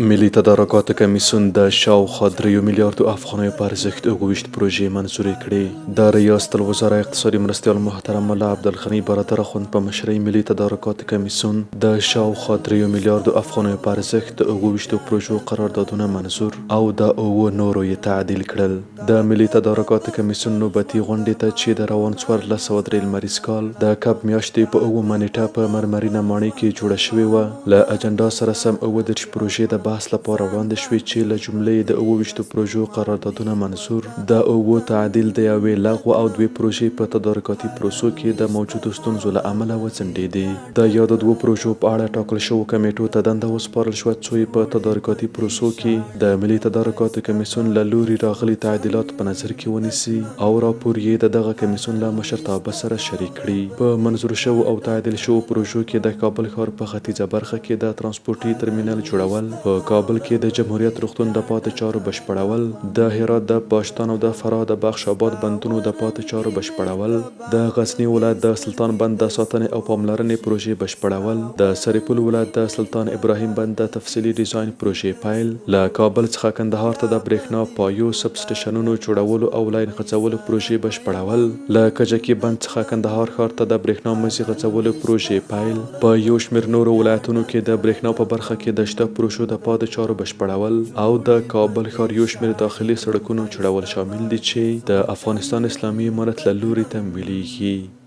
ملي تدارکات کمیسیون د شاوخوا 3 میلیاردو افغانیو په ارزښت 27 پروژې منظورې کړې. د ریاست الوزرا اقتصادي مرستیال محترم ملا عبدالغني برادر اخوند په مشرۍ ملي تدارکات کمیسیون د شاوخوا 3 میلیاردو افغانیو په ارزښت د 27 پروژو قراردادونه منظور او د 9 نورو یې تعدیل کړل. د ملي تدارکات کمیسیون نوبتي غونډې ته چې د روان 1403 لمریز کال د کب میاشتې په 9 نیټه په مرمرینه ماڼۍ کې جوړه شوې وه، له اجنډا سره سم 37 پروژې د بحث لپاره وړاندې شوې چې له جملې د 27 پروژو قراردادونه منظور، د 9 تعدیل، د 1 لغوه او 2 پروژې په تدارکاتي پروسو کې د موجودو ستونزو له امله وځنډېدې. د یادو 2 پروژو په اړه ټاکل شوو کمیټو ته دنده وسپارل شوه څو یې په تدارکاتي پروسو کې د ملي تدارکاتو کمیسیون له لوري راغلي تعدیلات په نظر کې ونیسي او راپور یې د دغه کمیسیون له مشرتابه سره شریک کړي. په منظور شوو او تعدیل شوو پروژو کې د کابل ښار په ختیځه برخه کې د ترانسپورټي ترمینل جوړول، په کابل کې د جمهوریت روغتون د پاتې چارو بشپړول، د هرات د پاشتان او د فراه د بخش آباد بندونو د پاتې چارو بشپړول، د غزنی ولایت د سلطان بند د ساتنې او پاملرنې پروژې بشپړول، د سرپل ولایت د سلطان ابراهیم بند د تفصیلي ډیزاین پروژې پیل، له کابل څخه کندهار ته د برېښنا پایو سب سټیشنونو جوړولو او لاین غځولو پروژې بشپړول، له کجکي بند څخه کندهار ښار ته د برېښنا مزي غځولو پروژې پیل، په یو شمېر نورو ولایتونو کې د برېښنا په برخه کې د شته پروژو د پاتې چارو بشپړول او د کابل ښار یو شمېر داخلي سړکونو جوړول شامل دي چې د افغانستان اسلامي امارت له لوري تمویلېږي.